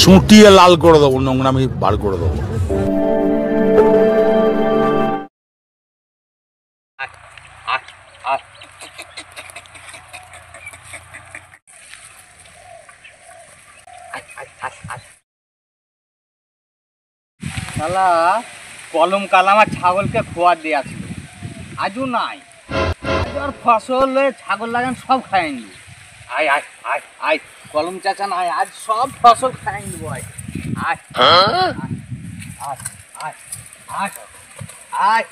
সুটিয়ে লাল করে দেবো, নোংরামি বার করে দেবো। শালা কলম কালামা ছাগলকে খোয়া দিয়েছিল, আজও নাই। আজ আর ফসল ছাগল লাগান সব খাই নি। আয় আয় আয় আয় কলম চাচা নাই, আজ সব ফসল খাই নিব। আয় আয় আয় আয় আয় আয়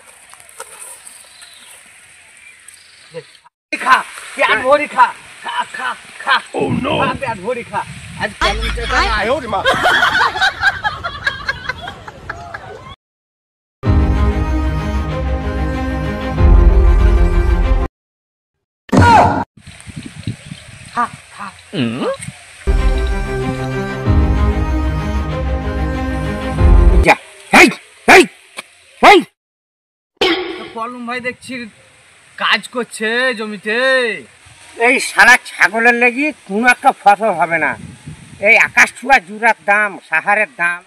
খা, পেট ভরি খা, খা খা খা, পেট ভরি খা। আজ কলম চাচা নাই। কলম ভাই দেখছি কাজ করছে জমিতে। এই সারা ছাগলের লেগে কোনো একটা ফসল হবে না। এই আকাশ ছোঁয়া জুরার দাম, সাহারের দাম।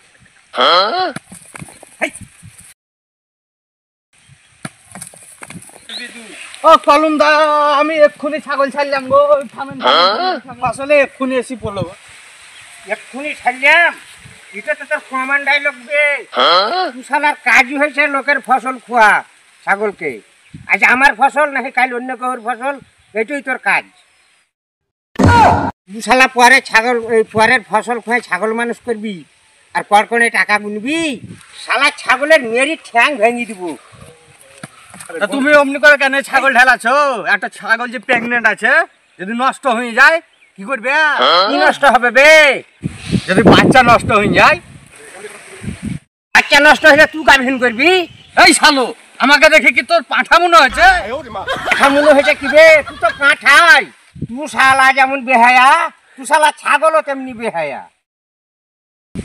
ও কলম দা, আমি এক্ষুনি ছাগল ছাড়লাম গো। আসলে এক্ষুনি এসি পড়লো। এক্ষুনি ছাড়লাম? এটা তো তোর কমান ডাইলগ বে। শালার কাজই হয়েছে লোকের ফসল খোয়া ছাগলকে। আজ আমার ফসল নাকি কাল অন্য কারোর ফসল, এটাই তোর কাজ। শালা পরে ছাগল, এই পরের ফসল খোয়া ছাগল মানুষ করবি আর পর কোনে টাকা গুনবি? শালা ছাগলের মেরি ঠ্যাং ভেঙে দিব। তুমি অমনি করে কেন ছাগল ঢেলাছ? একটা ছাগল যে প্রেগনেন্ট আছে, যদি নষ্ট হয়ে যায় কি করবে? কি নষ্ট হবে বে? যদি বাচ্চা নষ্ট হয়ে যায়? বাচ্চা নষ্ট হলে তুই গাভিন করবি? এই শালো, আমাকে দেখে কি তোর পাঁঠা মনে হয়েছে? পাঁঠা মনে হয়েছে কি বে? তুই তো পাঁঠাই। তুই শালা যেমন বেহায়া, তুই শালা ছাগলও তেমনি বেহায়া।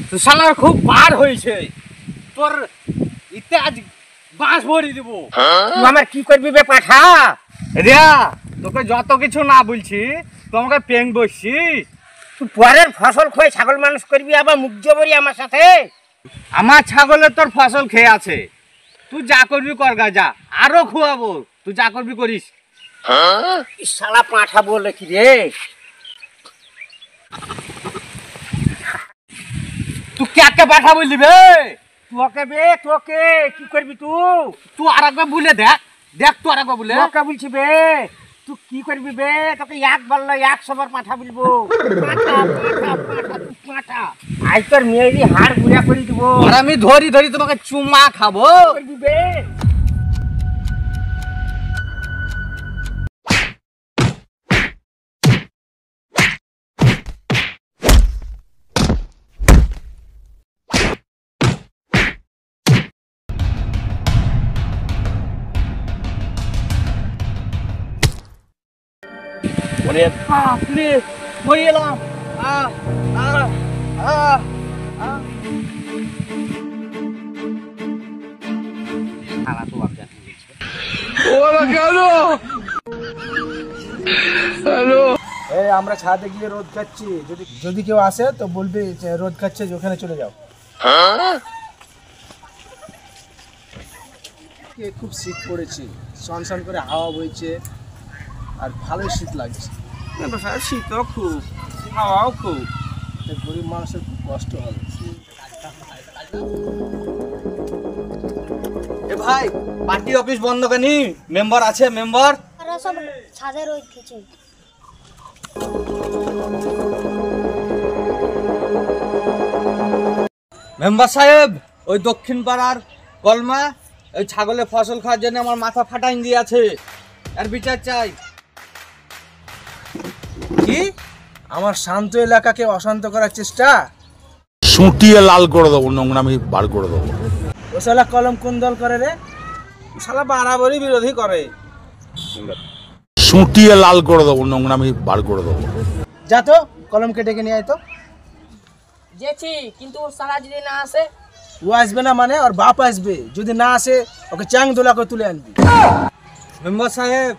তুই শালার খুব বার হয়েছে, তোর ইতে আজ বাঁশ ভরি দিব। তুই আমার কি করবি বে পাঁঠা? রিয়া, তোকে যত কিছু না বলছি, তোমাকে পেং বসছি। তুই পরের ফসল খেয়ে ছাগল মানুষ করবি, আবার মুখ জবরি আমার সাথে? আমার ছাগলের তোর ফসল খেয়ে আছে, তুই যা করবি করগা, যা আরো খুয়াবো, তুই যা করবি করিস। শালা পাঁঠা বলে কি রে? তুই কে পাঠা বললি বে? তোকে বে, তোকে কি করবি তুই? তুই আর একবার বলে দেখ, দেখ তুই আর একবার বলে। তোকে বলছি বে, তুই কি করবি বে? তোকে এক বললো 100 বার পাঁঠা বলবো। পাঁঠা পাঁঠা পাঁঠা, তুই পাঁঠা। আজ তোর মেয়েরই হাড় গুঁড়া করে দিব। আর আমি ধরি ধরি তোমাকে চুমা খাবো। করবি বে? ওরে বাপরে, মরে গেলাম। আমরা ছাদে গিয়ে রোদ খাচ্ছি, যদি কেউ আসে তো বলবি রোদ খাচ্ছে, ওখানে চলে যাও। খুব শীত পড়েছে, সনসন করে হাওয়া বইছে আর ভালোই শীত লাগছে। শীতও খুব, হাওয়াও খুব। গরিব মানুষের খুব কষ্ট হবে। এ ভাই, পার্টি অফিস বন্ধ কেন? মেম্বার আছে, মেম্বার সব ছাদে রোদ খেছে। মেম্বার সাহেব, ওই দক্ষিণ পাড়ার কলমা ওই ছাগলের ফসল খাওয়ার জন্য আমার মাথা ফাটাই দিয়ে আছে, আর বিচার চাই। কি আমার শান্ত এলাকাকে অশান্ত করার চেষ্টা? সুটিয়ে লাল করে দেবো, নোংরামি বার করে দেবো। ও শালা কলম কোন দল করে রে? শালা বাড়াবাড়ি বিরোধী করে। সুটিয়ে লাল করে দেবো, নোংরামি বার করে দেবো। যা তো কলমকে ডেকে নিয়ে আয় তো। যেছি, কিন্তু সারা যদি না আসে? ও আসবে না মানে ওর বাপ আসবে, যদি না আসে ওকে চ্যাং দোলা করে তুলে আনবি। মেম্বার সাহেব,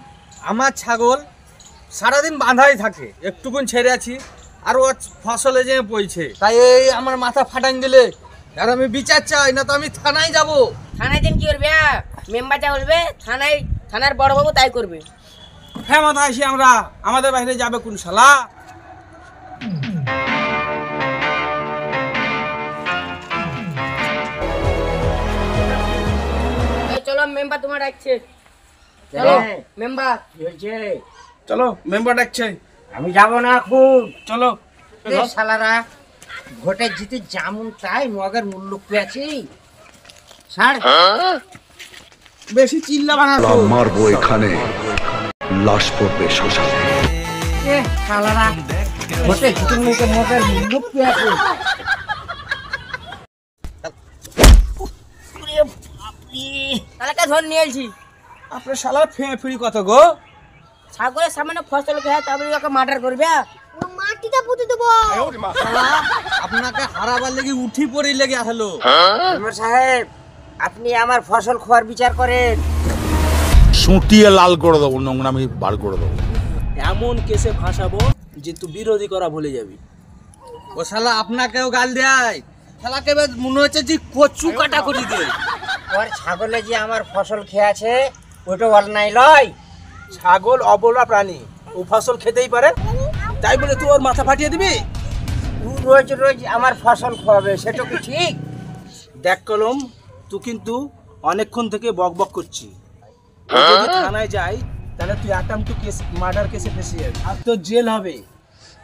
আমার ছাগল সারাদিন বাঁধাই থাকে, একটুকুন ছেড়ে আছি, আর ও ফসলে যে পড়ছে, তাই এই আমার মাথা ফাটান দিলে। আর আমি বিচার চাই, না তো আমি থানায় যাব। থানায় দিন কি করবে? মেম্বার যা বলবে থানার বড় বাবু তাই করবে। হ্যাঁ মাথা আসি আমরা, আমাদের বাইরে যাবে কোন শালা? এই চলো মেম্বার তোমার ডাকছে। চলো মেম্বার। কি হয়েছে? চলো মেম্বার ডাকছে। আমি যাব না এখন। চলো এ শালারা ভোটে জিতে যেমন চাই মগের মূল্য পেয়েছি। ছাড়। বেশি চিল্লা বানাতো। মারবো এখানে, লাশ পড়বে শ্মশানে। এ শালারা ভোটে জিতে মগের মূল্য পেয়েছি। তাহলে ধর নিয়ে এলছি। আপনার শালার ফ্রি কত গো? ছাগলের সামনে ফসল খেয়ে তারপরে ওকে মার্ডার করবে। মাটিতে পুঁতে দেবো। আপনাকে হারাবার লেগে উঠি পড়ি লেগে আসলো। মেম্বার সাহেব আপনি আমার ফসল খোয়ার বিচার করেন। সুটিয়ে লাল করে দেবো, নোংরামি বার করে দেবো। এমন কেসে ফাঁসাবো যে তুই বিরোধী করা ভুলে যাবি। ও শালা আপনাকেও গাল দেয়। শালাকে এবার মনে হচ্ছে যে কচু কাটা করে দে। ওর ছাগলে যে আমার ফসল খেয়ে আছে ওটা অন্যায় লয়। ছাগল অবলা প্রাণী, ও ফসল খেতেই পারে, তাই বলে তুই ওর মাথা ফাটিয়ে দিবি? ও রোজ রোজ আমার ফসল খাওয়াবে সেটা কি ঠিক? দেখ কলম, তুই কিন্তু অনেকক্ষণ থেকে বক বক করছি। ও যদি থানায় যাই তাহলে তুই অ্যাটেম্প টু কেস, মার্ডার কেসে ফেসে যাবি, আর তোর জেল হবে।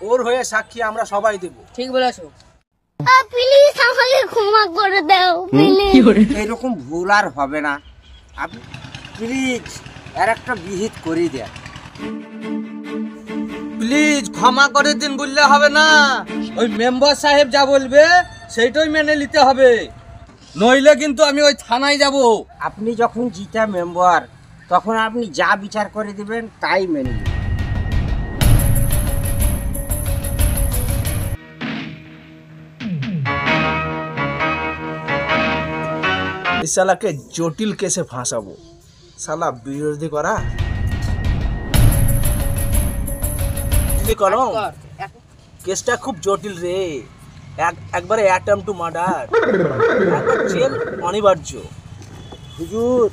ওর হয়ে সাক্ষী আমরা সবাই দেব। ঠিক বলেছো। প্লিজ আমাকে ক্ষমা করে দাও প্লিজ। এরকম ভুল আর হবে না। আপনি প্লিজ আর একটা বিহিত করে দেন। প্লিজ ক্ষমা করে দিন বললে হবে না। ওই মেম্বার সাহেব যা বলবে সেইটাই মেনে নিতে হবে, নইলে কিন্তু আমি ওই থানায় যাব। আপনি যখন জিতা মেম্বার তখন আপনি যা বিচার করে দিবেন তাই মেনে নেবেন। এই শালাকে জটিল কেসে ফাঁসাবো, শালা বিরোধী করা। কলম, কেসটা খুব জটিল রে। একবারে অ্যাটেম্প টু মার্ডার, জেল অনিবার্য। হুজুর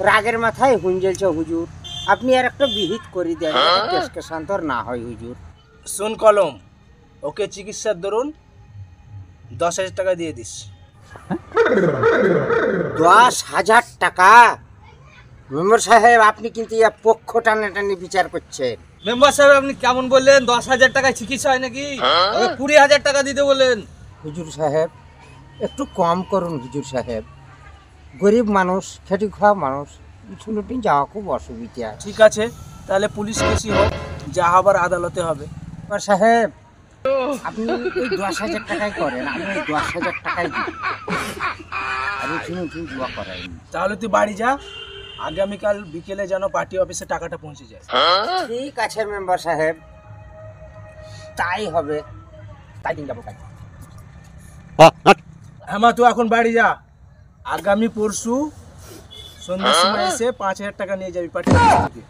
রাগের মাথায় হুঞ্জেলছে হুজুর, আপনি আর একটা বিহিত করে দেন, কেসকে শান্তর না হয় হুজুর। শোন কলম, ওকে চিকিৎসার দরুন 10,000 টাকা দিয়ে দিস। 10,000 টাকা? মেম্বার সাহেব আপনি কিন্তু ইয়া পক্ষ টানাটানি বিচার করছেন। মেম্বার সাহেব আপনি কেমন বললেন? 10,000 টাকায় চিকিৎসা হয় নাকি? 20,000 টাকা দিতে বলেন। হুজুর সাহেব একটু কম করুন হুজুর সাহেব, গরিব মানুষ, খেটে খাওয়া মানুষ, শুনুটিন যাওয়া খুব অসুবিধা। ঠিক আছে, তাহলে পুলিশ কেসই হোক, যা হবার আদালতে হবে। মেম্বার সাহেব আপনি ওই 10,000 টাকাই করেন, আমি ওই 10,000 টাকাই দিই। আরে শুনুন দোয়া করেন। তাহলে তুই বাড়ি যা, আগামীকাল বিকেলে যেন পার্টি অফিসে টাকাটা পৌঁছে যায়। ঠিক আছে মেম্বার সাহেব, তাই হবে, তাই দিন যাবো। হ্যাঁ মা, তুই এখন বাড়ি যা, আগামী পরশু সন্ধ্যার সময় এসে 5,000 টাকা নিয়ে যাবি পার্টি অফিস থেকে।